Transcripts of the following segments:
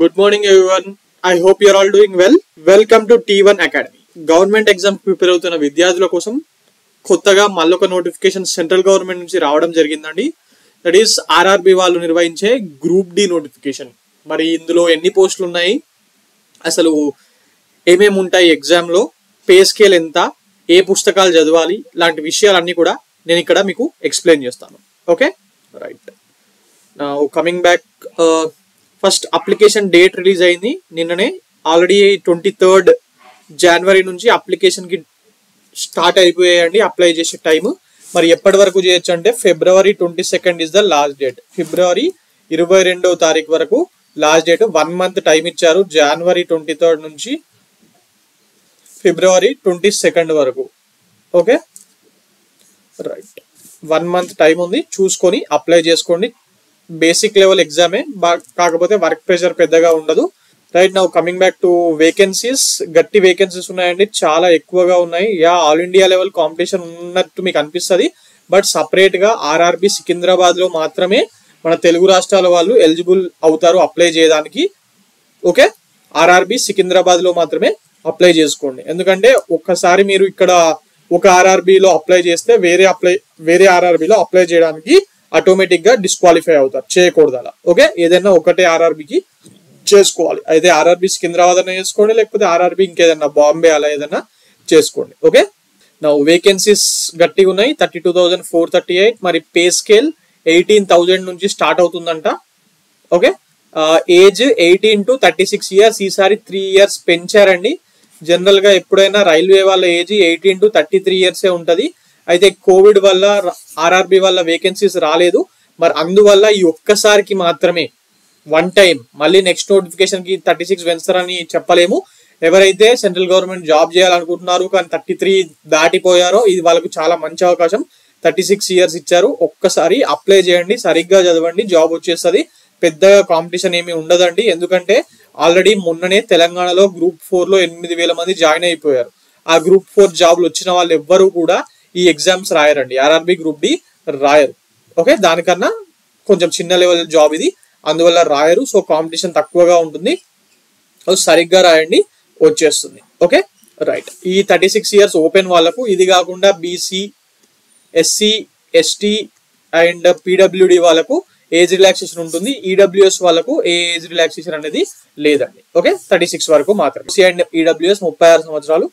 Good morning everyone. I hope you are all doing well. Welcome to T1 Academy. Government exam prepare అవుతున్న విద్యార్థుల కోసం కొత్తగా మళ్ళొక notification central government నుంచి రావడం జరిగిందండి. దట్ ఈస్ ఆర్ఆర్బి వాళ్ళు నిర్వహించే గ్రూప్ డి నోటిఫికేషన్. మరి ఇందులో ఎన్ని పోస్టులు ఉన్నాయి, అసలు ఏమేమి ఉంటాయి ఎగ్జామ్లో, పే స్కేల్ ఎంత, ఏ పుస్తకాలు చదవాలి, లాంటి విషయాలన్నీ కూడా నేను ఇక్కడ మీకు ఎక్స్ప్లెయిన్ చేస్తాను. Okay, right. Now coming back, first application date release అయింది నిన్ననే. ఆల్రెడీ 23rd January నుంచి అప్లికేషన్కి స్టార్ట్ అయిపోయాయండి అప్లై చేసే టైం. మరి ఎప్పటి వరకు చేయొచ్చు అంటే February 22nd is the last date. ఫిబ్రవరి 22వ తారీఖు వరకు లాస్ట్ డేట్. 1 month టైం ఇచ్చారు, January 23rd నుంచి February 22nd వరకు. Okay, right. 1 month టైం ఉంది, చూసుకొని అప్లై చేసుకోండి. బేసిక్ లెవెల్ ఎగ్జామే, కాకపోతే వర్క్ ప్రెషర్ పెద్దగా ఉండదు. Right. Now coming back to vacancies. గట్టి వేకెన్సీస్ ఉన్నాయండి, చాలా ఎక్కువగా ఉన్నాయి. ఆల్ ఇండియా లెవెల్ కాంపిటీషన్ ఉన్నట్టు మీకు అనిపిస్తుంది, బట్ సపరేట్ గా ఆర్ఆర్బి సికింద్రాబాద్ లో మాత్రమే మన తెలుగు రాష్ట్రాల వాళ్ళు ఎలిజిబుల్ అవుతారు అప్లై చేయడానికి. ఓకే, ఆర్ఆర్బి సికింద్రాబాద్ లో మాత్రమే అప్లై చేసుకోండి. ఎందుకంటే ఒక్కసారి మీరు ఇక్కడ ఒక ఆర్ఆర్బిలో అప్లై చేస్తే వేరే ఆర్ఆర్బిలో అప్లై చేయడానికి ఆటోమేటిక్ గా డిస్క్వాలిఫై అవుతారు, చేయకూడదు అలా. ఓకే, ఏదైనా ఒకటే ఆర్ఆర్బికి చేసుకోవాలి. అయితే ఆర్ఆర్బి సికింద్రాబాద్ అనే చేసుకోండి, లేకపోతే ఆర్ఆర్బి ఇంకేదన్నా బాంబే అలా ఏదైనా చేసుకోండి. ఓకే, నా వేకెన్సీస్ గట్టిగా ఉన్నాయి, 32,438. మరి పే స్కేల్ 18,000 నుంచి స్టార్ట్ అవుతుందంట. Okay, age 18 to 36 years. ఈసారి 3 years పెంచారండి. జనరల్ గా ఎప్పుడైనా రైల్వే వాళ్ళ ఏజ్ 18 to 33 years ఉంటది. అయితే కోవిడ్ వల్ల ఆర్ఆర్బి వల్ల వేకెన్సీస్ రాలేదు. మరి అందువల్ల ఈ ఒక్కసారికి మాత్రమే వన్ టైం, మళ్ళీ నెక్స్ట్ నోటిఫికేషన్ కి 36 పెంచుతారని చెప్పలేము. ఎవరైతే సెంట్రల్ గవర్నమెంట్ జాబ్ చేయాలనుకుంటున్నారు కానీ 33 దాటిపోయారో, ఇది వాళ్ళకు చాలా మంచి అవకాశం. 36 years ఇచ్చారు. ఒక్కసారి అప్లై చేయండి, సరిగ్గా చదవండి, జాబ్ వచ్చేస్తుంది. పెద్దగా కాంపిటీషన్ ఏమీ ఉండదండి. ఎందుకంటే ఆల్రెడీ మొన్ననే తెలంగాణలో Group 4 లో 8,000 మంది జాయిన్ అయిపోయారు. ఆ Group 4 జాబ్లు వచ్చిన వాళ్ళు ఎవ్వరూ కూడా ఈ ఎగ్జామ్స్ రాయరండి, ఆర్ఆర్బి గ్రూప్ డి రాయరు. ఓకే, దానికన్నా కొంచెం చిన్న లెవెల్ జాబ్ ఇది, అందువల్ల రాయరు. సో కాంపిటీషన్ తక్కువగా ఉంటుంది. సరిగ్గా రాయండి, వచ్చేస్తుంది. Okay, right. ఈ 36 years ఓపెన్ వాళ్ళకు, ఇది కాకుండా BC, SC, ST and PWD వాళ్ళకు ఏజ్ రిలాక్సేషన్ ఉంటుంది. ఈడబ్ల్యూఎస్ వాళ్ళకు ఏ ఏజ్ రిలాక్సేషన్ అనేది లేదండి. ఓకే, 36 వరకు మాత్రం. ఎస్సీ అండ్ ఈడబ్ల్యూఎస్ 36 సంవత్సరాలు,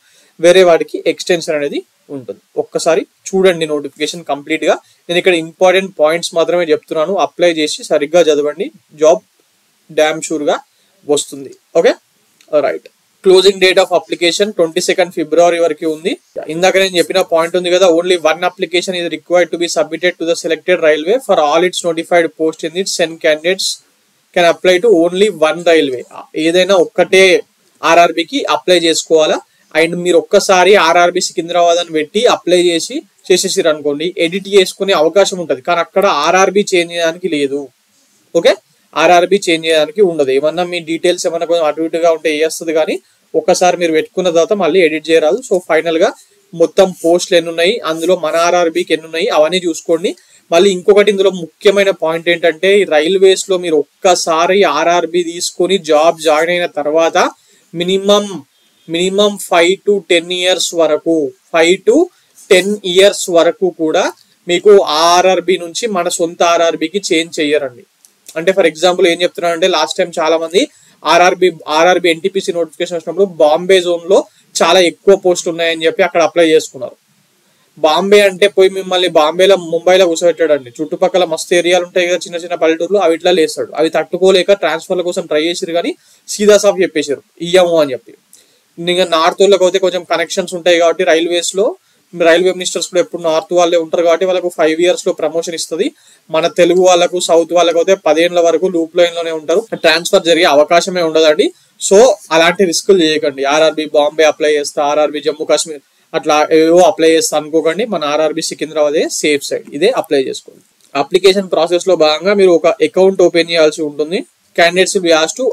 వేరే వాటికి ఎక్స్టెన్షన్ అనేది ఉంటుంది. ఒక్కసారి చూడండి నోటిఫికేషన్ కంప్లీట్ గా. నేను ఇక్కడ ఇంపార్టెంట్ పాయింట్స్ మాత్రమే చెప్తున్నాను. అప్లై చేసి సరిగ్గా చదవండి, జాబ్ డామ్ షూర్ గా వస్తుంది. Okay, right. Closing date of application 22nd February వరకు ఉంది. ఇందాక నేను చెప్పిన పాయింట్ ఉంది కదా, only 1 application is required to be submitted to the selected railway for all its notified posts in its 10 candidates can apply to only 1 railway. ఏదైనా ఒక్కటే ఆర్ఆర్బికి apply చేసుకోవాలా. అండ్ మీరు ఒక్కసారి ఆర్ఆర్బి సికింద్రాబాద్ అని పెట్టి అప్లై చేసేసారు అనుకోండి, ఎడిట్ చేసుకునే అవకాశం ఉంటుంది, కానీ అక్కడ ఆర్ఆర్బి చేంజ్ చేయడానికి లేదు. ఓకే, ఆర్ఆర్బి చేంజ్ చేయడానికి ఉండదు. ఏమన్నా మీ డీటెయిల్స్ ఏమన్నా కొంచెం అటు ఇటుగా ఉంటే వేస్తుంది, కానీ ఒక్కసారి మీరు పెట్టుకున్న తర్వాత మళ్ళీ ఎడిట్ చేయరాదు. సో ఫైనల్ గా మొత్తం పోస్టులు ఎన్ని ఉన్నాయి, అందులో మన ఆర్ఆర్బికి ఎన్ని ఉన్నాయి అవన్నీ చూసుకోండి. మళ్ళీ ఇంకొకటి ఇందులో ముఖ్యమైన పాయింట్ ఏంటంటే, రైల్వేస్ లో మీరు ఒక్కసారి ఆర్ఆర్బి తీసుకొని జాబ్ జాయిన్ అయిన తర్వాత మినిమం 5 to 10 years వరకు 5 to 10 years వరకు కూడా మీకు ఆర్ఆర్బి నుంచి మన సొంత ఆర్ఆర్బికి చేంజ్ చెయ్యరండి. అంటే ఫర్ ఎగ్జాంపుల్ ఏం చెప్తున్నానంటే, లాస్ట్ టైం చాలా మంది ఆర్ఆర్బి ఎన్టీపీసీ నోటిఫికేషన్ వచ్చినప్పుడు బాంబే జోన్ లో చాలా ఎక్కువ పోస్టులు ఉన్నాయని చెప్పి అక్కడ అప్లై చేసుకున్నారు. బాంబే అంటే పోయి మిమ్మల్ని బాంబేలో, ముంబైలో కూర్చోబెట్టాడండి. చుట్టుపక్కల మస్తు ఏరియాలు ఉంటాయి కదా, చిన్న చిన్న పల్లెటూర్లు, అవి ఇట్లా లేస్తాడు. అవి తట్టుకోలేక ట్రాన్స్ఫర్ల కోసం ట్రై చేసారు, కానీ సీదా సాఫ్ చెప్పేశారు ఇయ్యము అని చెప్పి. ఇంకా నార్త్ వాళ్ళకి అయితే కొంచెం కనెక్షన్స్ ఉంటాయి కాబట్టి రైల్వేస్ లో రైల్వే మినిస్టర్స్ కూడా ఎప్పుడు నార్త్ వాళ్ళే ఉంటారు కాబట్టి వాళ్ళకు 5 years లో ప్రమోషన్ ఇస్తుంది. మన తెలుగు వాళ్ళకు, సౌత్ వాళ్ళకు అయితే 10 ఏళ్ల వరకు లూప్ లైన్ లోనే ఉంటారు, ట్రాన్స్ఫర్ జరిగే అవకాశమే ఉండదండి. సో అలాంటి రిస్కులు చేయకండి. ఆర్ఆర్బి బాంబే అప్లై చేస్తా, ఆర్ఆర్బి జమ్మూ కాశ్మీర్ అట్లా ఏవో అప్లై చేస్తా అనుకోకండి. మన ఆర్ఆర్బి సికింద్రాబాదే సేఫ్ సైడ్, ఇదే అప్లై చేసుకోండి. అప్లికేషన్ ప్రాసెస్ లో భాగంగా మీరు ఒక అకౌంట్ ఓపెన్ చేయాల్సి ఉంటుంది. Candidates will be asked to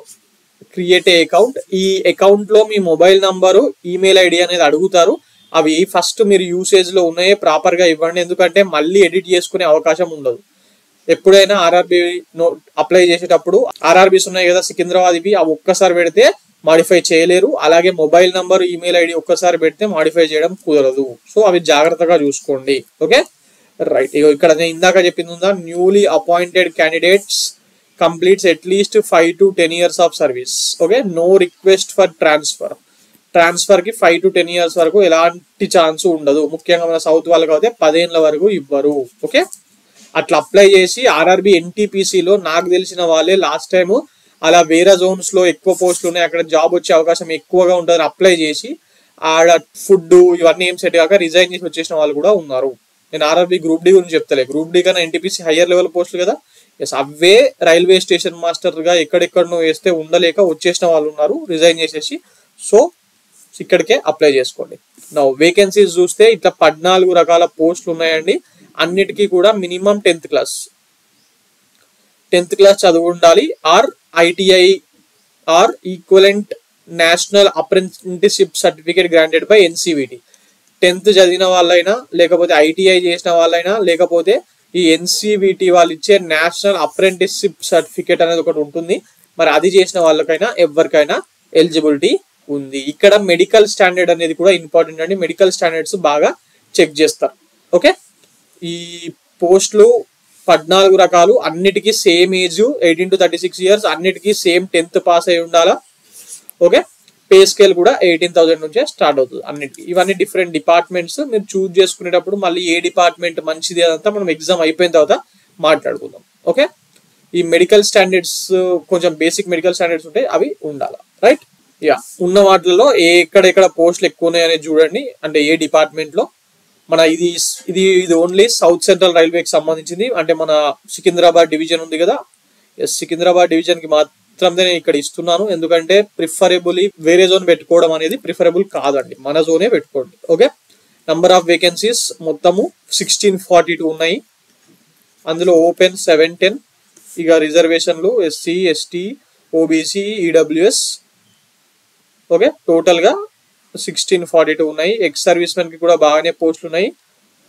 create a account. ఈ అకౌంట్ లో మీ మొబైల్ నంబరు, ఈమెయిల్ ఐడి అనేది అడుగుతారు. అవి ఫస్ట్ మీరు యూసేజ్ లో ఉన్నాయే ప్రాపర్ గా ఇవ్వండి, ఎందుకంటే మళ్ళీ ఎడిట్ చేసుకునే అవకాశం ఉండదు. ఎప్పుడైనా ఆర్ఆర్బి అప్లై చేసేటప్పుడు ఆర్ఆర్బిస్ ఉన్నాయి కదా సికింద్రాబాద్ ఇవి, అవి ఒక్కసారి పెడితే మాడిఫై చేయలేరు. అలాగే మొబైల్ నంబర్, ఈమెయిల్ ఐడి ఒక్కసారి పెడితే మాడిఫై చేయడం కుదరదు. సో అవి జాగ్రత్తగా చూసుకోండి. Okay right. ఇక్కడ నేను ఇందాక చెప్పింది ఉందా, newly appointed candidates completes at least 5 to 10 years of service. Okay, no request for transfer కి 5 to 10 years వరకు ఎలాంటి ఛాన్స్ ఉండదు. ముఖ్యంగా మన సౌత్ వాళ్ళకి అయితే 10 ఏళ్ల వరకు ఇవ్వరు. ఓకే, అట్లా అప్లై చేసి ఆర్ఆర్బి ఎన్టీపీసీలో నాకు తెలిసిన వాళ్ళే లాస్ట్ టైం అలా వేరే జోన్స్ లో ఎక్కువ పోస్టులు ఉన్నాయి, అక్కడ జాబ్ వచ్చే అవకాశం ఎక్కువగా ఉంటుంది అప్లై చేసి ఆడ ఫుడ్ ఇవన్నీ ఏం సెట్ కాక రిజైన్ చేసి వచ్చేసిన వాళ్ళు కూడా ఉన్నారు. నేను ఆర్ఆర్బి గ్రూప్ డి గురించి చెప్తలే, గ్రూప్ డి కన్నా ఎన్టీపీసీ హయ్యర్ లెవెల్ పోస్టులు కదా. ఎస్, అవే రైల్వే స్టేషన్ మాస్టర్ గా ఎక్కడెక్కడనో వేస్తే ఉండలేక వచ్చేసిన వాళ్ళు ఉన్నారు రిజైన్ చేసేసి. సో ఇక్కడికే అప్లై చేసుకోండి. నా వేకెన్సీస్ చూస్తే ఇట్లా 14 రకాల పోస్టులు ఉన్నాయండి. అన్నిటికీ కూడా మినిమం 10th క్లాస్ చదువు ఉండాలి, or ITI or equivalent national apprenticeship certificate granted by NCVT. 10th చదివిన వాళ్ళైనా, లేకపోతే ఐటీఐ చేసిన వాళ్ళైనా, లేకపోతే ఈ ఎన్సీవిటి వాళ్ళు ఇచ్చే నేషనల్ అప్రెంటిస్షిప్ సర్టిఫికేట్ అనేది ఒకటి ఉంటుంది, మరి అది చేసిన వాళ్ళకైనా ఎవరికైనా ఎలిజిబిలిటీ ఉంది. ఇక్కడ మెడికల్ స్టాండర్డ్ అనేది కూడా ఇంపార్టెంట్ అండి. మెడికల్ స్టాండర్డ్స్ బాగా చెక్ చేస్తారు. ఓకే, ఈ పోస్టులు 14 రకాలు, అన్నిటికీ సేమ్ ఏజ్ 18 to 36 years, అన్నిటికీ సేమ్ 10th పాస్ అయి ఉండాలా. ఓకే, పే స్కేల్ కూడా 18,000 నుంచే స్టార్ట్ అవుతుంది అన్నిటికీ. ఇవన్నీ డిఫరెంట్ డిపార్ట్మెంట్స్, మీరు చూస్ చేసుకునేటప్పుడు మళ్ళీ ఏ డిపార్ట్మెంట్ మంచిది అదంతా మనం ఎగ్జామ్ అయిపోయిన తర్వాత మాట్లాడుకుందాం. ఓకే, ఈ మెడికల్ స్టాండర్డ్స్ కొంచెం బేసిక్ మెడికల్ స్టాండర్డ్స్ ఉంటాయి, అవి ఉండాలా. రైట్, యా, ఉన్న వాటిలో ఎక్కడెక్కడ పోస్టులు ఎక్కువ ఉన్నాయి అనేది చూడండి. అంటే ఏ డిపార్ట్మెంట్ లో మన ఇది ఓన్లీ సౌత్ సెంట్రల్ రైల్వేకి సంబంధించింది. అంటే మన సికింద్రాబాద్ డివిజన్ ఉంది కదా, ఎస్, సికింద్రాబాద్ డివిజన్ కి మాత్రమే నేను ఇక్కడ ఇస్తున్నాను. ఎందుకంటే ప్రిఫరబుల్లీ వేరే జోన్ పెట్టుకోవడం అనేది ప్రిఫరబుల్ కాదండి, మన జోనే పెట్టుకోండి. ఓకే, నంబర్ ఆఫ్ వేకెన్సీస్ మొత్తము 1642 ఉన్నాయి. అందులో ఓపెన్ 710, ఇక రిజర్వేషన్లు SC, ST, OBC, EWS. Okay, total గా 1642 ఉన్నాయి. ఎక్స్ సర్వీస్ మెన్ కి కూడా బాగానే పోస్టులు ఉన్నాయి,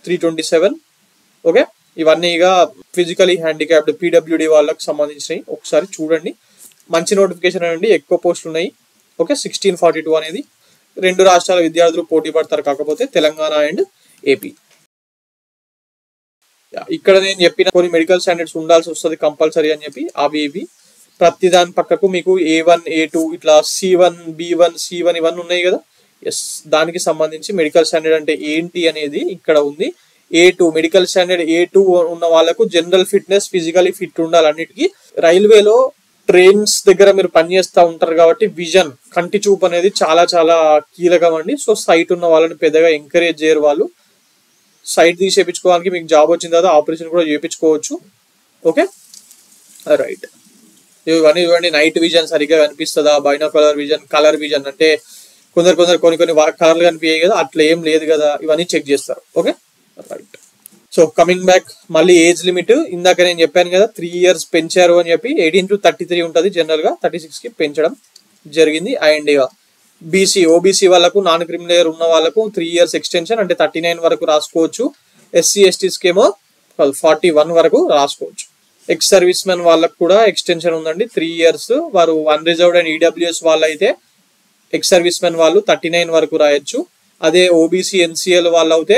327. ఓకే, ఇవన్నీ ఇక ఫిజికలీ హ్యాండిక్యాప్డ్ పీడబ్ల్యూడి వాళ్ళకి సంబంధించినవి. ఒకసారి చూడండి, మంచి నోటిఫికేషన్ అండి, ఎక్కువ పోస్టులు ఉన్నాయి. ఓకే, 1642 అనేది 2 రాష్ట్రాల విద్యార్థులు పోటీ పడతారు, కాకపోతే తెలంగాణ అండ్ ఏపీ. ఇక్కడ నేను చెప్పిన కొన్ని మెడికల్ స్టాండర్డ్స్ ఉండాల్సి వస్తుంది కంపల్సరీ అని చెప్పి, అవి ఇవి ప్రతి దాని పక్కకు మీకు A1, A2 ఇట్లా C1, B1, C1 ఇవన్నీ ఉన్నాయి కదా. ఎస్, దానికి సంబంధించి మెడికల్ స్టాండర్డ్ అంటే ఏంటి అనేది ఇక్కడ ఉంది. A2 మెడికల్ స్టాండర్డ్ A2 ఉన్న వాళ్ళకు జనరల్ ఫిట్నెస్, ఫిజికలీ ఫిట్ ఉండాలి అన్నిటికీ. రైల్వేలో ట్రైన్స్ దగ్గర మీరు పనిచేస్తూ ఉంటారు కాబట్టి విజన్, కంటి చూపు అనేది చాలా చాలా కీలకం అండి. సో సైట్ ఉన్న వాళ్ళని పెద్దగా ఎంకరేజ్ చేయరు వాళ్ళు. సైట్ తీసేపించుకోవడానికి మీకు జాబ్ వచ్చిన తర్వాత ఆపరేషన్ కూడా చేయించుకోవచ్చు. ఓకే రైట్, ఇవన్నీ చూడండి. నైట్ విజన్ సరిగ్గా కనిపిస్తుందా, బైనాకులర్ విజన్, కలర్ విజన్ అంటే కొన్ని కలర్లు కనిపించాయి కదా, అట్లా ఏం లేదు కదా, ఇవన్నీ చెక్ చేస్తారు. Okay right. So coming back, మళ్ళీ ఏజ్ లిమిట్ ఇందాక నేను చెప్పాను కదా 3 years పెంచారు అని చెప్పి. 18 to 33 ఉంటుంది, జనరల్ గా 36 కి పెంచడం జరిగింది. అండ్ ఇక బీసీ, ఓబీసీ వాళ్ళకు, నాన్ క్రిమిలేయర్ ఉన్న వాళ్ళకు 3 years ఎక్స్టెన్షన్, అంటే 39 వరకు రాసుకోవచ్చు. ఎస్సీ ఎస్టీస్కి ఏమో 41 వరకు రాసుకోవచ్చు. ఎక్స్ సర్వీస్ మెన్ వాళ్ళకు కూడా ఎక్స్టెన్షన్ ఉందండి, 3 years. వారు అన్రిజర్వ్డ్ అండ్ ఈడబ్ల్యూఎస్ వాళ్ళు అయితే ఎక్స్ సర్వీస్ మెన్ వాళ్ళు 39 వరకు రాయొచ్చు. అదే ఓబీసీ ఎన్సీఎల్ వాళ్ళు అయితే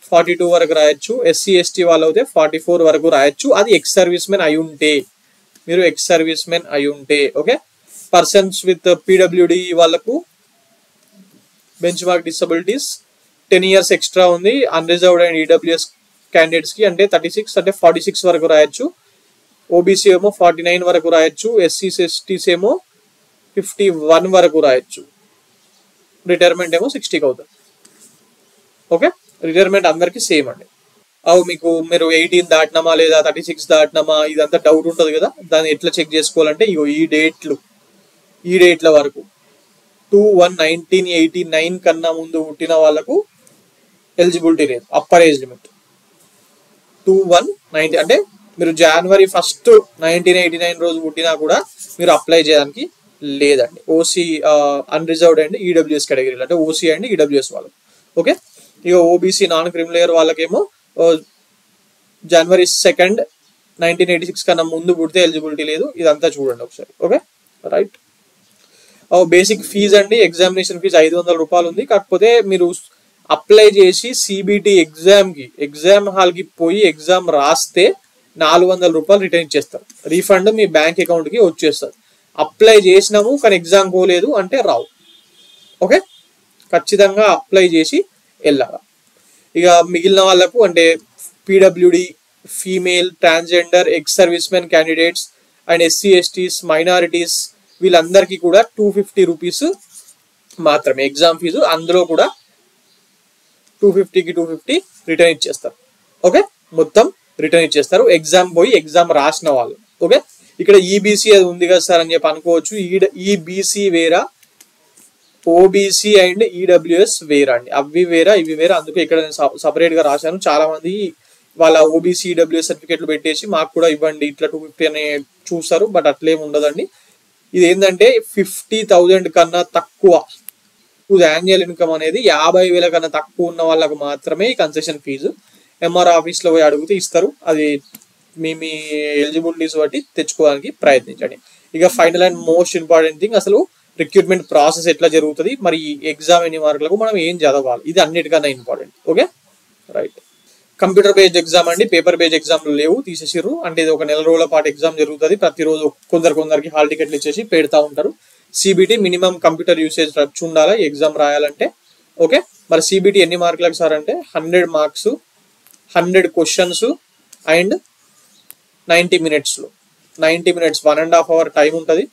42 వరకు రాయొచ్చు. ఎస్సీ ఎస్టీ వాళ్ళు అయితే 44 వరకు రాయొచ్చు. అది ఎక్స్ సర్వీస్ మెన్ అయి ఉంటే, మీరు ఎక్స్ సర్వీస్ మెన్ అయి ఉంటే. ఓకే, పర్సన్స్ విత్ పీడబ్ల్యూడి వాళ్ళకు bench mark disabilities 10 years extra ఉంది. అన్రిజర్వ్డ్ అండ్ ఈడబ్ల్యూఎస్ క్యాండిడేట్స్ కి అంటే 36 అంటే 46 వరకు రాయొచ్చు. ఓబీసీ ఏమో 49 వరకు రాయొచ్చు. ఎస్సీ ఎస్టీస్ ఏమో 51 వరకు రాయొచ్చు. రిటైర్మెంట్ ఏమో 60కి అవుతుంది. ఓకే, రిటైర్మెంట్ అందరికి సేమ్ అండి. మీరు 18 దాటినామా లేదా 36 దాటినామా ఇదంతా డౌట్ ఉంటుంది కదా, దాన్ని ఎట్లా చెక్ చేసుకోవాలంటే ఇగో ఈ డేట్ల వరకు 2/1/1989 కన్నా ముందు పుట్టిన వాళ్ళకు ఎలిజిబిలిటీ లేదు. అప్పర్ ఏజ్ లిమిట్ 2/1/19 అంటే మీరు January 1, 1989 రోజు పుట్టినా కూడా మీరు అప్లై చేయడానికి లేదండి. ఓసీ, అన్రిజర్వ్డ్ అండ్ ఈడబ్ల్యూఎస్ కేటగిరీలు అంటే ఓసీ అండ్ ఈడబ్ల్యూఎస్ వాళ్ళకు. ఓకే, ఇక ఓబీసీ నాన్ క్రిమిలేయర్ వాళ్ళకేమో January 2, 1986 కన్నా ముందు పుడితే ఎలిజిబిలిటీ లేదు. ఇదంతా చూడండి ఒకసారి. Okay right. బేసిక్ ఫీజ్ అండి, ఎగ్జామినేషన్ ఫీజు 500 రూపాయలు ఉంది. కాకపోతే మీరు అప్లై చేసి సిబిటి ఎగ్జామ్ హాల్కి పోయి ఎగ్జామ్ రాస్తే 400 రూపాయలు రిటర్న్ ఇచ్చేస్తారు. రీఫండ్ మీ బ్యాంక్ అకౌంట్కి వచ్చేస్తారు. అప్లై చేసినాము కానీ ఎగ్జామ్ పోలేదు అంటే రావు. ఓకే, ఖచ్చితంగా అప్లై చేసి వెళ్ళాలి. ఇక మిగిలిన వాళ్ళకు అంటే PWD, female, transgender, ex service men candidates and SC ఎస్టీస్, minorities వీళ్ళందరికీ కూడా 250 రూపీస్ మాత్రమే ఎగ్జామ్ ఫీజు. అందులో కూడా 250కి 250 రిటర్న్ ఇచ్చేస్తారు. ఓకే, మొత్తం రిటర్న్ ఇచ్చేస్తారు ఎగ్జామ్ పోయి ఎగ్జామ్ రాసిన వాళ్ళు. ఓకే, ఇక్కడ ఈబీసీ అది ఉంది కదా సార్ అని చెప్పి అనుకోవచ్చు. ఈబీసీ వేరా, ఓబీసీ అండ్ ఈడబ్ల్యూఎస్ వేరా అండి. అవి వేరా ఇవి వేరా. అందుకే ఇక్కడ నేను సపరేట్ గా రాశాను. చాలా మంది వాళ్ళ ఓబీసీ ఈడబ్ల్యూఎస్ సర్టిఫికెట్లు పెట్టేసి మాకు కూడా ఇవ్వండి ఇట్లా 250 అని చూస్తారు. బట్ అట్లేం ఉండదండి. ఇది ఏంటంటే 50,000 కన్నా తక్కువ యాన్యువల్ ఇన్కమ్ అనేది 50,000 కన్నా తక్కువ ఉన్న వాళ్ళకు మాత్రమే ఈ కన్సెషన్ ఫీజు. ఎంఆర్ ఆఫీస్ లో పోయి అడిగితే ఇస్తారు. అది మీ ఎలిజిబిలిటీస్ బట్టి తెచ్చుకోవడానికి ప్రయత్నించండి. ఇక final and most important thing, అసలు రిక్రూట్మెంట్ ప్రాసెస్ ఎట్లా జరుగుతుంది, మరి ఎగ్జామ్ ఎన్ని మార్కులకు మనం ఏం చదవాలి, ఇది అన్నిటికన్నా important. Okay right. Computer based exam అండి, పేపర్ బేస్డ్ ఎగ్జామ్లు లేవు, తీసేసిర్రు. అంటే ఇది ఒక నెల రోజుల పాటు ఎగ్జామ్ జరుగుతుంది. ప్రతిరోజు కొందరికి హాల్ టికెట్లు ఇచ్చేసి పెడతా ఉంటారు. సిబిటి మినిమం కంప్యూటర్ యూసేజ్ ఉండాలి ఎగ్జామ్ రాయాలంటే. ఓకే, మరి సిబిటి ఎన్ని మార్కులకు సార్ అంటే 100 మార్క్స్, 100 క్వశ్చన్స్ అండ్ 90 మినిట్స్లో 90 మినిట్స్ 1.5 అవర్ టైం ఉంటుంది.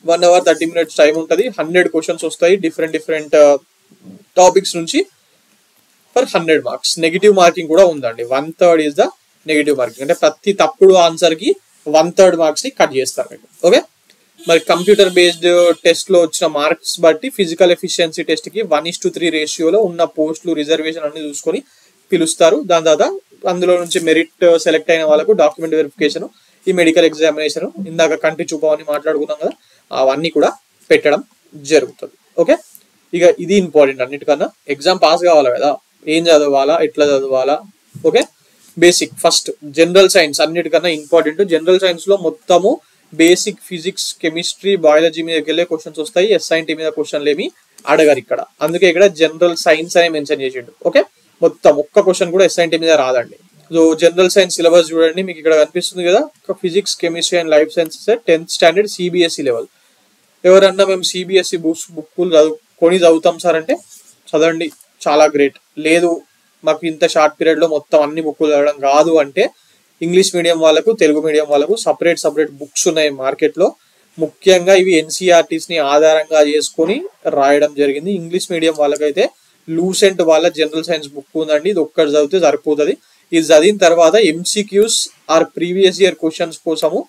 1 అవర్ 30 మినిట్స్ టైం ఉంటుంది. 100 క్వశ్చన్స్ వస్తాయి డిఫరెంట్ టాపిక్స్ నుంచి ఫర్ 100 మార్క్స్. నెగిటివ్ మార్కింగ్ కూడా ఉందండి. 1/3 ఈజ్ ద నెగిటివ్ మార్కింగ్. అంటే ప్రతి తప్పుడు ఆన్సర్ కి 1/3 మార్క్స్ ని కట్ చేస్తారు మీకు. ఓకే, మరి కంప్యూటర్ బేస్డ్ టెస్ట్ లో వచ్చిన మార్క్స్ బట్టి ఫిజికల్ ఎఫిషియన్సీ టెస్ట్ కి 1:3 రేషియోలో ఉన్న పోస్టులు రిజర్వేషన్ అన్ని చూసుకొని పిలుస్తారు. దాని తర్వాత అందులో నుంచి మెరిట్ సెలెక్ట్ అయిన వాళ్ళకు డాక్యుమెంట్ వెరిఫికేషన్, ఈ మెడికల్ ఎగ్జామినేషన్, ఇందాక కంటి చూపని మాట్లాడుకున్నాం కదా, అవన్నీ కూడా పెట్టడం జరుగుతుంది. ఓకే, ఇక ఇది ఇంపార్టెంట్ అన్నిటికన్నా. ఎగ్జామ్ పాస్ కావాలి కదా, ఏం చదవాలా, ఎట్లా చదవాలా. Okay, basic first general science అన్నిటికన్నా ఇంపార్టెంట్. జనరల్ సైన్స్ లో మొత్తము బేసిక్ ఫిజిక్స్, కెమిస్ట్రీ, బయాలజీ మీదకి వెళ్ళే క్వశ్చన్స్ వస్తాయి. ఎస్ఐఎన్టీ మీద క్వశ్చన్లు ఏమి అడగారు ఇక్కడ. అందుకే ఇక్కడ జనరల్ సైన్స్ అనే మెన్షన్ చేసిండు. ఓకే, మొత్తం ఒక్క క్వశ్చన్ కూడా ఎస్ఐఎన్టీ మీద రాదండి. సో జనరల్ సైన్స్ సిలబస్ చూడండి, మీకు ఇక్కడ కనిపిస్తుంది కదా, physics, chemistry and life sciences 10th standard CBSE level. ఎవరన్నా మేము సిబిఎస్ఈ బుక్కులు చదువుతాం సార్ అంటే చదవండి, చాలా గ్రేట్. లేదు మాకు ఇంత షార్ట్ పీరియడ్ లో మొత్తం అన్ని బుక్కులు చదవడం కాదు అంటే ఇంగ్లీష్ మీడియం వాళ్ళకు, తెలుగు మీడియం వాళ్ళకు సపరేట్ బుక్స్ ఉన్నాయి మార్కెట్ లో. ముఖ్యంగా ఇవి ఎన్సీఆర్టీస్ ని ఆధారంగా చేసుకొని రాయడం జరిగింది. ఇంగ్లీష్ మీడియం వాళ్ళకైతే లూసెంట్ వాళ్ళ జనరల్ సైన్స్ బుక్ ఉందండి. ఇది ఒక్కటి చదివితే సరిపోతుంది. ఇది చదివిన తర్వాత MCQs or previous year questions కోసము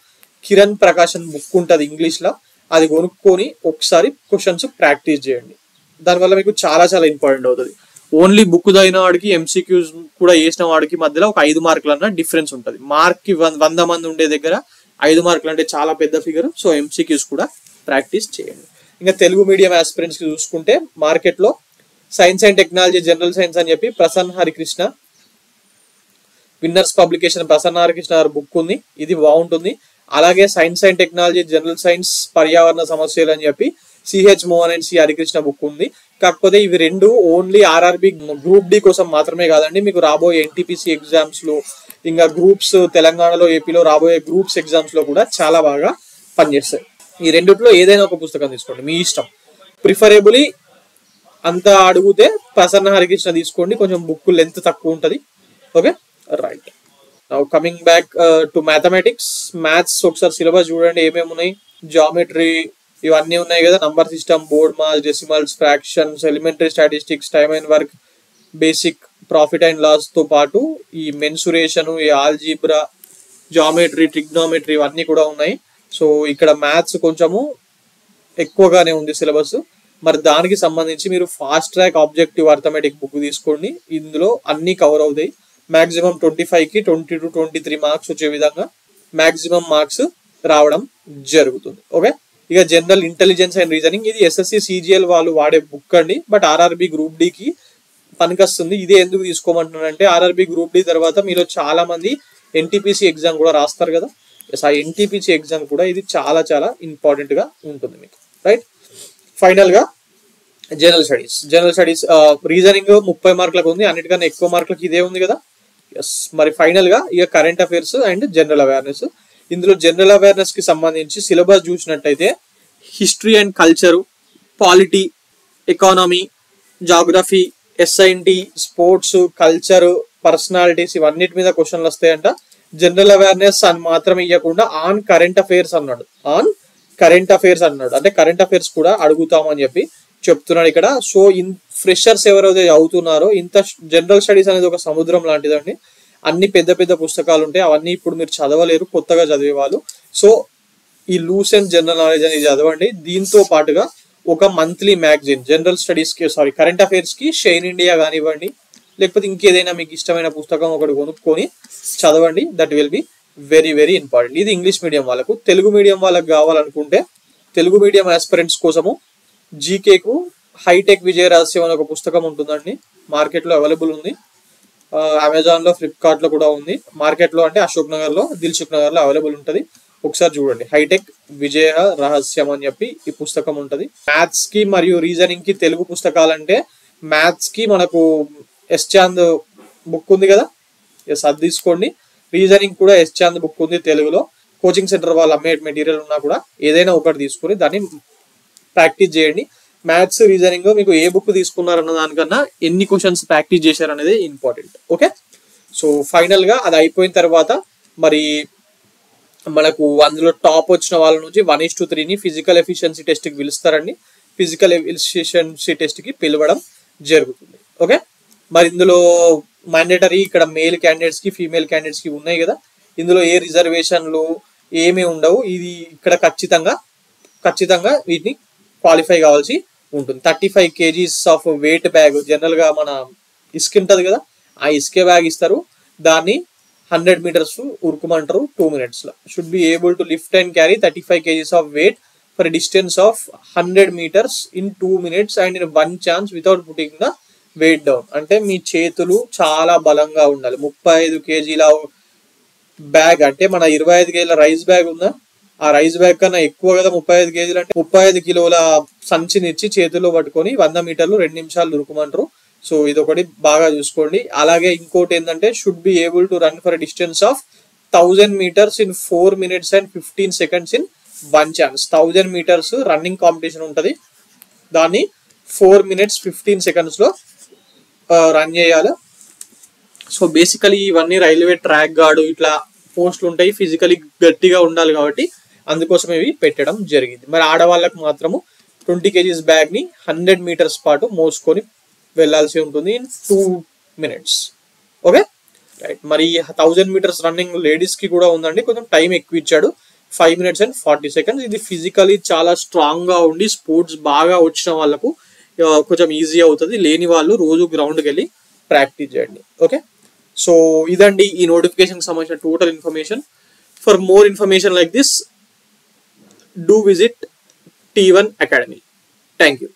కిరణ్ ప్రకాశన్ బుక్ ఉంటుంది ఇంగ్లీష్ లో, అది కొనుక్కొని ఒకసారి క్వశ్చన్స్ ప్రాక్టీస్ చేయండి. దానివల్ల మీకు చాలా ఇంపార్టెంట్ అవుతుంది. ఓన్లీ బుక్ చదివిన వాడికి ఎంసీక్యూస్ కూడా వేసిన వాడికి మధ్యలో ఒక 5 మార్కులు అన్న డిఫరెన్స్ ఉంటుంది. మార్క్ కి 100 మంది ఉండే దగ్గర 5 మార్కులు అంటే చాలా పెద్ద ఫిగర్. సో ఎంసీక్యూస్ కూడా ప్రాక్టీస్ చేయండి. ఇంకా తెలుగు మీడియం ఆస్పిరెంట్స్ కి చూసుకుంటే మార్కెట్ లో science and technology general science అని చెప్పి ప్రసన్న హరికృష్ణ విన్నర్స్ పబ్లికేషన్ ప్రసన్న హరికృష్ణ గారి బుక్ ఉంది, ఇది బాగుంటుంది. అలాగే science and technology general science పర్యావరణ సమస్యలు అని చెప్పి CH Mohan and C Harikrishna book ఉంది. కాకపోతే ఇవి రెండు ఓన్లీ ఆర్ఆర్బి గ్రూప్ డి కోసం మాత్రమే కాదండి, మీకు రాబోయే ఎన్టీపీసీ ఎగ్జామ్స్ లో, ఇంకా గ్రూప్స్ తెలంగాణలో, ఏపీలో రాబోయే గ్రూప్స్ ఎగ్జామ్స్ లో కూడా చాలా బాగా పనిచేస్తాయి. ఈ రెండిట్లో ఏదైనా ఒక పుస్తకం తీసుకోండి, మీ ఇష్టం. ప్రిఫరబుల్లీ అంత అడిగితే ప్రసన్న హరికృష్ణ తీసుకోండి, కొంచెం బుక్ లెంత్ తక్కువ ఉంటుంది. Okay right. Now coming back to mathematics, maths ఒకసారి సిలబస్ చూడండి ఏమేమి ఉన్నాయి. జామెట్రీ ఇవన్నీ ఉన్నాయి కదా, number system, BODMAS, decimals, fractions, elementary statistics, time and work, basic profit and loss తో పాటు ఈ మెన్సురేషన్, ఈ ఆల్జీబ్రా, జామెట్రీ, ట్రిగ్నోమెట్రీ ఇవన్నీ కూడా ఉన్నాయి. సో ఇక్కడ మ్యాథ్స్ కొంచెము ఎక్కువగానే ఉంది సిలబస్. మరి దానికి సంబంధించి మీరు fast track objective arithmetic book తీసుకోండి, ఇందులో అన్ని కవర్ అవుతాయి. మాక్సిమం 25కి 20 to 23 మార్క్స్ వచ్చే విధంగా మాక్సిమం మార్క్స్ రావడం జరుగుతుంది. ఓకే, ఇక జనరల్ ఇంటెలిజెన్స్ అండ్ రీజనింగ్, ఇది ఎస్ఎస్సి సిజిఎల్ వాళ్ళు వాడే బుక్ అండి, బట్ ఆర్ఆర్బి గ్రూప్ డి కి పనికొస్తుంది. ఇదే ఎందుకు తీసుకోమంటున్నానంటే ఆర్ఆర్బి గ్రూప్ డి తర్వాత మీలో చాలా మంది ఎన్టీపీసీ ఎగ్జామ్ కూడా రాస్తారు కదా, ఆ ఎన్టీపీసీ ఎగ్జామ్ కూడా ఇది చాలా చాలా ఇంపార్టెంట్ గా ఉంటుంది మీకు, రైట్. ఫైనల్ గా జనరల్ స్టడీస్ రీజనింగ్ 30 మార్కులకు ఉంది, అన్నిటికన్నా ఎక్కువ మార్కులకు ఇదే ఉంది కదా. ఎస్, మరి ఫైనల్ గా ఇక current affairs and general awareness. ఇందులో జనరల్ అవేర్నెస్ కి సంబంధించి సిలబస్ చూసినట్టయితే history and culture, polity, economy, geography, S and T, sports, culture, personalities ఇవన్నిటి మీద క్వశ్చన్లు వస్తాయంట. జనరల్ అవేర్నెస్ అని మాత్రం ఇవ్వకుండా ఆన్ కరెంట్ అఫైర్స్ అన్నాడు, అంటే కరెంట్ అఫైర్స్ కూడా అడుగుతామని చెప్పి చెప్తున్నాడు ఇక్కడ. సో ఫ్రెషర్స్ ఎవరైతే చదువుతున్నారో, ఇంత జనరల్ స్టడీస్ అనేది ఒక సముద్రం లాంటిదండి, అన్ని పెద్ద పెద్ద పుస్తకాలు ఉంటాయి, అవన్నీ ఇప్పుడు మీరు చదవలేరు కొత్తగా చదివే వాళ్ళు. సో ఈ లూస్ అండ్ జనరల్ నాలెడ్జ్ అనేది చదవండి. దీంతో పాటుగా ఒక మంత్లీ మ్యాగజైన్ జనరల్ స్టడీస్ కి కరెంట్ అఫైర్స్ కి షైన్ ఇండియా కానివ్వండి, లేకపోతే ఇంకేదైనా మీకు ఇష్టమైన పుస్తకం ఒకటి కొనుక్కొని చదవండి. That will be very very important. ఇది ఇంగ్లీష్ మీడియం వాళ్ళకు. తెలుగు మీడియం వాళ్ళకి కావాలనుకుంటే తెలుగు మీడియం ఆస్పిరెంట్స్ కోసము జీకేకు హైటెక్ విజయ రహస్యం అనే ఒక పుస్తకం ఉంటుందండి, మార్కెట్లో అవైలబుల్ ఉంది. అమెజాన్ లో, ఫ్లిప్కార్ట్ లో కూడా ఉంది. మార్కెట్ లో అంటే అశోక్ నగర్ లో, దిల్సుఖ్ నగర్ లో అవైలబుల్ ఉంటుంది. ఒకసారి చూడండి, హైటెక్ విజయ రహస్యం అని చెప్పి ఈ పుస్తకం ఉంటుంది. మ్యాథ్స్ కి మరియు రీజనింగ్ కి తెలుగు పుస్తకాలంటే మ్యాథ్స్ కి మనకు ఎస్ చాంద్ బుక్ ఉంది కదా, ఎస్ అది తీసుకోండి. రీజనింగ్ కూడా ఎస్ చాంద్ బుక్ ఉంది తెలుగులో. కోచింగ్ సెంటర్ వాళ్ళు అమ్మే మెటీరియల్ ఉన్నా కూడా ఏదైనా ఒకటి తీసుకుని దాన్ని ప్రాక్టీస్ చేయండి. మ్యాథ్స్, రీజనింగ్ మీకు ఏ బుక్ తీసుకున్నారన్న దానికన్నా ఎన్ని క్వశ్చన్స్ ప్రాక్టీస్ చేశారనేది ఇంపార్టెంట్. ఓకే, సో ఫైనల్ గా అది అయిపోయిన తర్వాత మరి మనకు అందులో టాప్ వచ్చిన వాళ్ళ నుంచి 1:3ని ఫిజికల్ ఎఫిషియన్సీ టెస్ట్ కి పిలుస్తారండి. ఫిజికల్ ఎఫిషియన్సీ టెస్ట్ కి పిలవడం జరుగుతుంది. ఓకే, మరి ఇందులో మ్యాండేటరీ ఇక్కడ మేల్ క్యాండిడేట్స్ కి, ఫీమేల్ క్యాండిడేట్స్ కి ఉన్నాయి కదా. ఇందులో ఏ రిజర్వేషన్లు ఏమీ ఉండవు. ఇది ఇక్కడ ఖచ్చితంగా వీటిని క్వాలిఫై కావాల్సి ఉంటుంది. 35 kgs of weight bag, general గా మన ఇసుక ఉంటుంది కదా, ఆ ఇసుకే బ్యాగ్ ఇస్తారు. దాన్ని 100 meters ఉరుకుమంటారు 2 minutes లో. Should be able to lift and carry 35 kgs of weight for distance of 100 meters in 2 minutes and in one chance without putting the weight down. అంటే మీ చేతులు చాలా బలంగా ఉండాలి. 35 kgల బ్యాగ్ అంటే మన 25 kgల రైస్ బ్యాగ్ ఉందా, ఆ రైస్ బ్యాగ్ కన్నా ఎక్కువ కదా 35 kgలు. అంటే 35 కిలోల సంచినిచ్చి చేతుల్లో పట్టుకొని 100 మీటర్లు 2 నిమిషాలు ఉరుకుమంటారు. సో ఇది ఒకటి బాగా చూసుకోండి. అలాగే ఇంకోటి ఏంటంటే should be able to run for distance of 1000 meters in 4 minutes and 15 seconds in one chance. 1000 meters running competition ఉంటుంది, దాన్ని 4 minutes 15 seconds లో రన్ చేయాలి. సో బేసికలీ ఇవన్నీ రైల్వే ట్రాక్ గార్డు ఇట్లా పోస్టులు ఉంటాయి, ఫిజికలీ గట్టిగా ఉండాలి కాబట్టి అందుకోసం ఇవి పెట్టడం జరిగింది. మరి ఆడవాళ్ళకు మాత్రము 20 kgs బ్యాగ్ ని 100 meters పాటు మోసుకొని వెళ్ళాల్సి ఉంటుంది ఇన్ 2 minutes. Okay right. మరి 1000 meters రన్నింగ్ లేడీస్ కి కూడా ఉందండి, కొంచెం టైం ఎక్కువ ఇచ్చాడు, 5 minutes and 40 seconds. ఇది ఫిజికలీ చాలా స్ట్రాంగ్ గా ఉండి స్పోర్ట్స్ బాగా వచ్చిన వాళ్ళకు కొంచెం ఈజీ అవుతుంది. లేని వాళ్ళు రోజు గ్రౌండ్కి వెళ్ళి ప్రాక్టీస్ చేయండి. ఓకే, సో ఇదండి ఈ నోటిఫికేషన్ సంబంధించిన total information. For more information like this, do visit T1 Academy. Thank you.